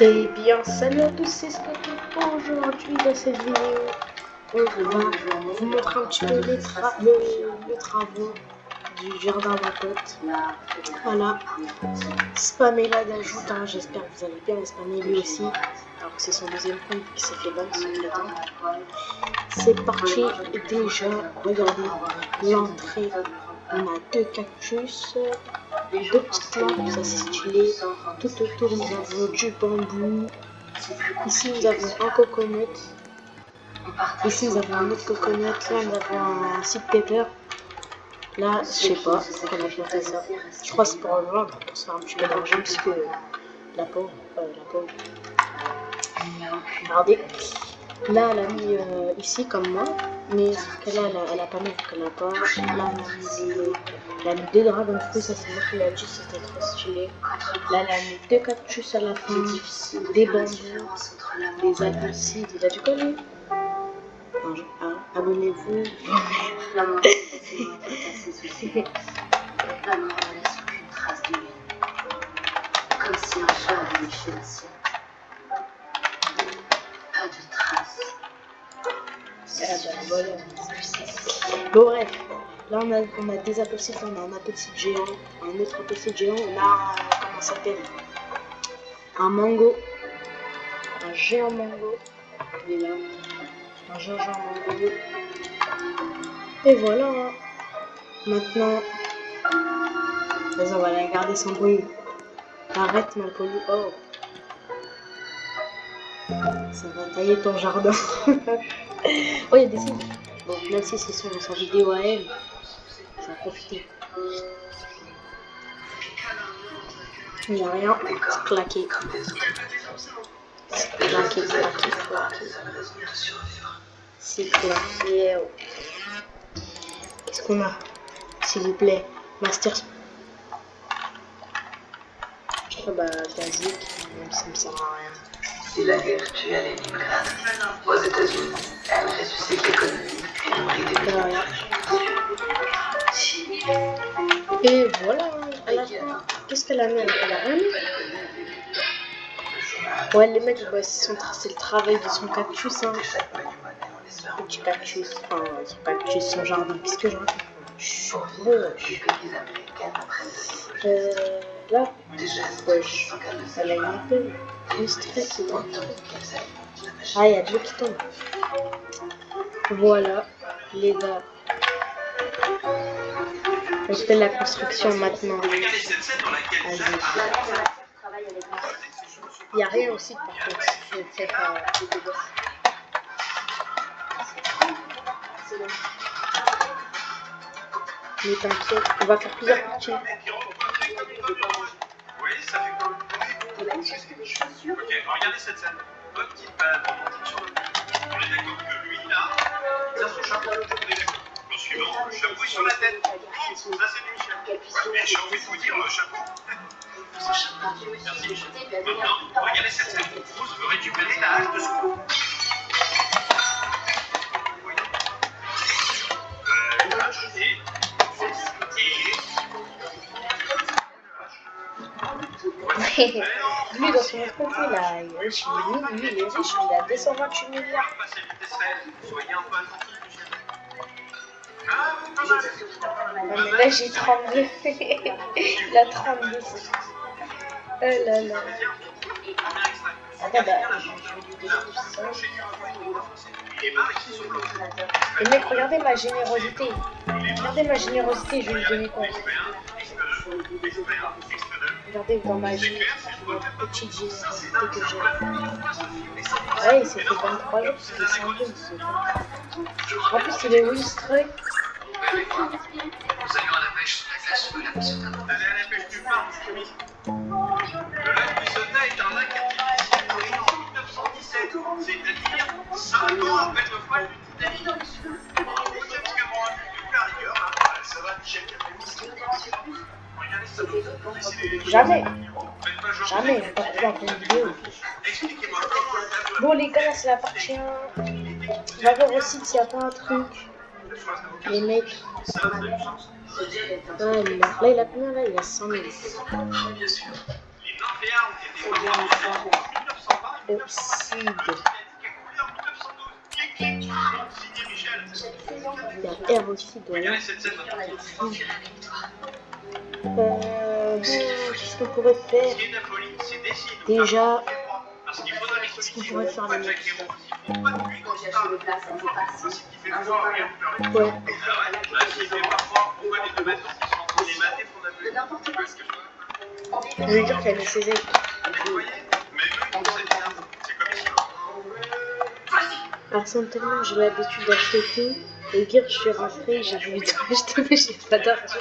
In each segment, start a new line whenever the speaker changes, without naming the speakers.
Eh bien, salut à tous, c'est Spotty. Aujourd'hui, dans cette vidéo, on va vous montrer un petit peu les travaux du jardin d'un pote. Voilà, spammez là d'ajout, hein. J'espère que vous allez bien, et spammer lui aussi. Alors que c'est son deuxième compte qui s'est fait ban sur le temps. C'est parti, et déjà, regardez l'entrée. On a deux cactus, deux petites lampes, ça c'est stylé. Tout autour, nous avons du bambou. Ici, nous avons un coconut. Ici, nous avons un autre coconut. Là, nous avons un seed pepper. Là, je sais pas comment planter ça. Je crois que c'est pour le vendre, pour se faire un petit peu d'argent, parce que la pauvre. Regardez. Là, elle a mis ici, comme moi. Mais là, elle a pas mis, vu qu'elle a pas. Là, elle a mis deux dragons fruits, ça c'est moi qui l'a dit, c'était trop stylé. Là, elle a mis deux cactus à la fin, des bambous, des albucides. Il a du quoi, lui? Abonnez-vous.
Comme si un chat avait léché le ciel. Pas de traces.
Voilà. Bon, bref, là on a des apple seeds, on a un apple seed géant, un autre apple seed géant, on a, comment ça s'appelle, un mango, un géant mango, il est là, un géant mango, et voilà, hein. Maintenant, vas-y, on va la garder sans bruit, arrête mon poli, oh, ça va tailler ton jardin. Oh, il y a des signes. Bon, même si c'est sa vidéo à elle, ça va profiter. Il n'y a rien, c'est claqué. C'est claqué. C'est claqué. Qu'est-ce qu'on a, s'il vous plaît? Master. Oh bah, basique, même ça me sert à rien.
Si la guerre tue à Leningrad, aux États-Unis, elle ressuscite l'économie et nourrit des millions.
Et voilà, à la fin, qu'est-ce qu'elle a mis? Elle a rien mis. Ouais, les mecs, bah, c'est le travail de son cactus, hein. Petit cactus, enfin, son cactus, son jardin. Qu'est-ce que je raconte? Là, wesh, elle a une épée, une stress. Ah, il y a de l'eau qui tombe. Voilà, les gars. On fait la construction maintenant. Vas-y. Il n'y a rien aussi par contre. Je ne sais pas. Mais t'inquiète, on va faire plusieurs parties.
Oui, ça fait quoi? Ok, regardez cette scène. Votre petite balade romantique sur le pont. On est d'accord que lui, là, il a son chapeau. On est d'accord. Le suivant, le chapeau est sur la tête. Ça, c'est du Michel. Ouais, mais j'ai envie de vous dire, le chapeau. Merci, Michel. Maintenant, regardez cette scène. Vous récupérez la hache de secours. Une hache et...
Lui, dans son compte, il est riche, il a 228 milliards.
Soyez un peu attentif,
Non, mais là, j'ai 32. Il a 32. Oh là là. Attends, bah, les mecs, regardez ma générosité. Regardez ma générosité, je vais lui donner quoi? Regardez dans ma vie, la petite générosité que j'ai. Ouais, il s'est fait 23 jours parce qu'il est sans plus. En plus, il est illustré.
Nous allions à la pêche sur la glace sous la mission.
Allez à la pêche du pain, chemise. Le lac Bissonnat est un lac artificiel créé en 1917, c'est-à-dire 5 ans après le naufrage du Titanic. Vous savez comment un but de la rigueur, ça va, Michel Capelli. Regardez ça, vous décidez les
Jamais.
Faites pas genre
Jamais, on va pas pouvoir faire une vidéo.
Expliquez-moi comment la table
Bon, les gars, là, c'est la partie 1. On va voir aussi s'il n'y a pas un truc. Les mecs.
ça, vous avez une chance.
Ah, là, il a combien là? Il a 100 000.
Bien sûr.
Les Norvéens ont été
Le CID. Il y a R aussi, voilà. Qu'est-ce qu'on pourrait faire? Déjà, qu'est-ce qu'on pourrait faire les mecs? Ouais. Je veux dire qu'elle est ses ailes. Arsène tellement j'ai l'habitude d'acheter tout. Et au pire, je suis rentrée, j'ai voulu tout acheter, mais j'ai pas d'argent.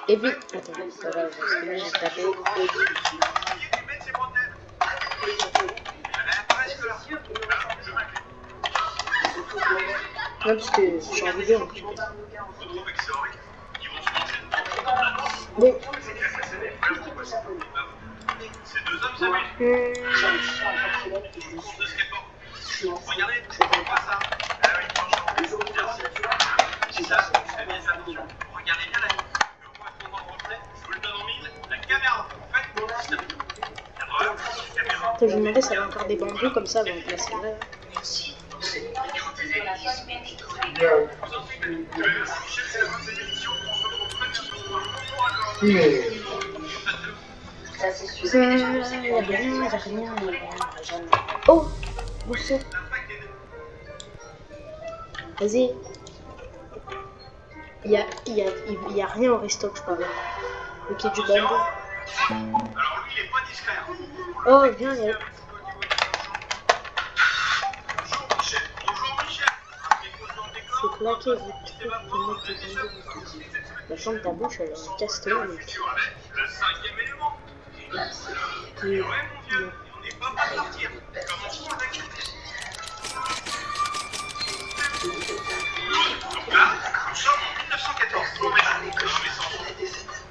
Et puis, attends, ça va, parce que là j'ai tapé. Non, parce que je suis en vidéo en plus. Bon.
Ces deux hommes s'amusent. Regardez, je comprends pas ça. Ah oui, franchement, merci. Si ça, faites bien attention. Regardez bien la ligne. Le correspondant de reflet, je vous le donne en mille. La caméra, faites pour le système. Cadreur, caméra.
Je me demandais si elle a encore des bambous comme ça, donc là c'est vrai.
Merci pour cette brillante analyse médicale.
Vous en prie, Michel, c'est la fin de cette émission. On se retrouve très bientôt. Bon courage.
Ça, c'est sûr.
Y a rien. Oh, Bousso. Vas-y. Y a rien au resto, je parle. Ok, du bambou.
Alors lui, il est pas discret.
Oh, viens, y a...
Bonjour Michel. Bonjour Michel.
C'est claqué, vous trucs de mettre des bambous. La chambre de ta bouche, elle est en casse-toi.
Le cinquième élément. Ouais, mon vieux, on n'est pas prêt de partir. Commençons avec. Donc là, nous sommes en 1914.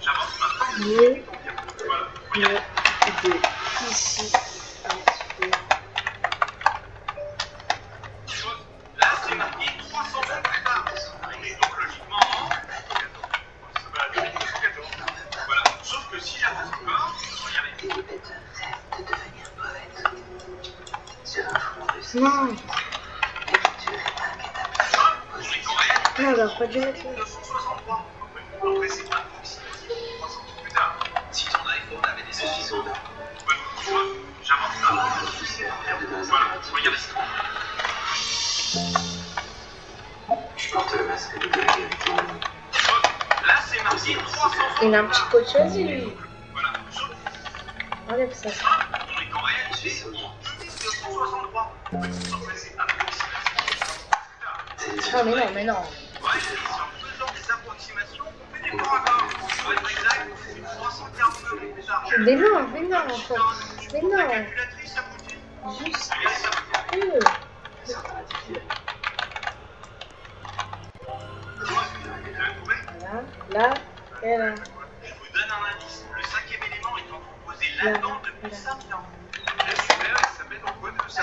J'avance maintenant.
Mais,
Voilà.
de ici à
Là, c'est marqué 300 ans plus tard. On est donc logiquement en 1914. Voilà. Sauf que si j'avance encore, regardez.
Et le bête rêve de devenir poète. Sur un fond russe.
non,
L'écriture est inquiétable.
On est quand même.
non, alors pas du mettre là.
1963. Après, c'est pas approximatif. 300 ans plus tard. Si ton iPhone avait des saucissons dedans. Ouais, tu vois, j'avance là. Voilà, regardez ça.
Je porte le masque de la vérité.
Là, c'est marqué 300 ans.
Il a un petit peu de choisi, lui.
Voilà, sauf
Enlève ça.
on est quand même c'est en 1963. Après, c'est approximatif.
Ah, mais non.
Ouais, c'est en faisant des approximations qu'on fait des bons raccords. Pour être exact, c'est 349 ans plus tard.
Mais non, encore. Mais
La
non,
calculatrice aboutit.
juste
Regardez ça. Vous l'avez trouvé?
là, et là.
Je vous donne un indice. Le cinquième élément étant composé là-dedans depuis 5000 ans. La super, elle s'appelle en quoi de ça?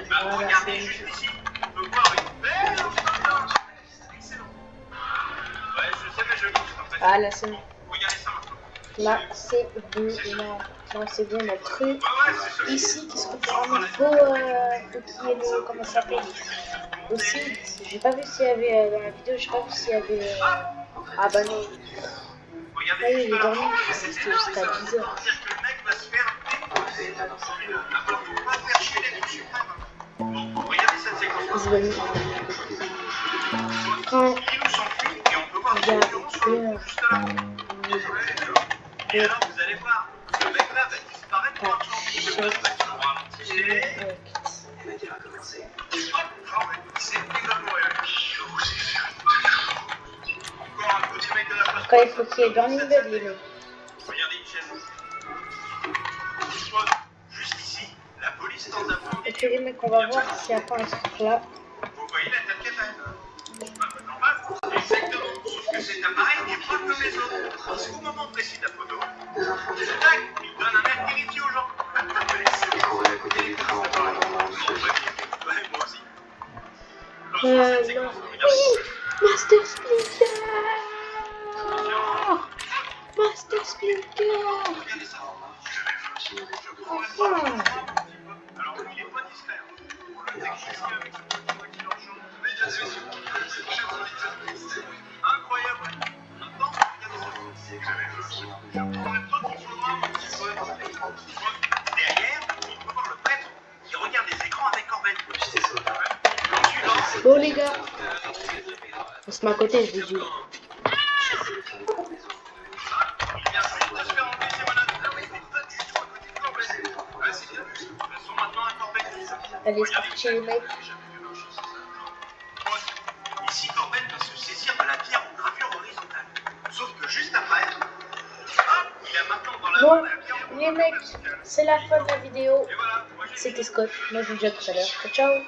Bah, regardez juste ici. On peut voir une belle photo. Excellent. Ouais, je sais, mais je lis. En fait.
Ah, là, c'est bon.
Regardez ça maintenant.
Là, c'est bon. Non, c'est bon, notre truc.
Ouais, c'est ça.
Ici, qu'est-ce qu'on peut ramener? Faut qu'il y ait le... Comment ça s'appelle? Aussi, j'ai pas vu s'il y avait dans la vidéo, j'ai pas vu s'il y avait... Ah bah non.
Regardez
Ah oui,
juste
il est
là.
dormi, c'était jusqu'à 10 heures.
C'est-à-dire que le mec va se faire faut pas faire chier les trucs suprêmes. Bon, regardez cette séquence.
Il se voit quand
Il nous s'enfuit et on peut voir des violons sur le pont juste là. Et alors, vous allez voir, ce mec-là va disparaître pour un champ. Le mec va le ralentir.
Elle m'a dit à commencer.
C'est exactement encore un petit mec de la place.
quand il faut qu'il y ait Burning Bud, les mecs.
Regardez une chaise. Juste ici, la police tente d'apprendre.
Ok les mecs, on va voir s'il y a pas un truc là.
Vous voyez la tête qu'elle fait. Bah, normal. Exactement. Sauf que cet appareil n'est pas comme les autres. Parce qu'au moment précis de la photo, tac, il donne un air terrifié aux gens.
Il courait à côté des trains en parlant
Ouais, moi aussi.
Oui, Master Splinter. laisse t'expliquer.
Regardez ça.
Enfin.
Alors lui, il est pas discret. Le technicien avec ce petit qui leur chante. Mesdames et messieurs, chers auditeurs, incroyable. Maintenant, regardez ça. En même temps, il faudra un petit peu. Derrière, on peut voir le prêtre qui regarde les écrans avec Corben.
Bon les gars, reste à côté, je vous dis. Allez, c'est parti les mecs.
Ici, Corben va se saisir de la pierre en gravure horizontale. Sauf que juste après, il a maintenant dans la
Bon,
main la pierre en
les mecs, c'est la fin de la vidéo. C'était Scott. Moi je vous dis à tout à l'heure. Ciao, ciao.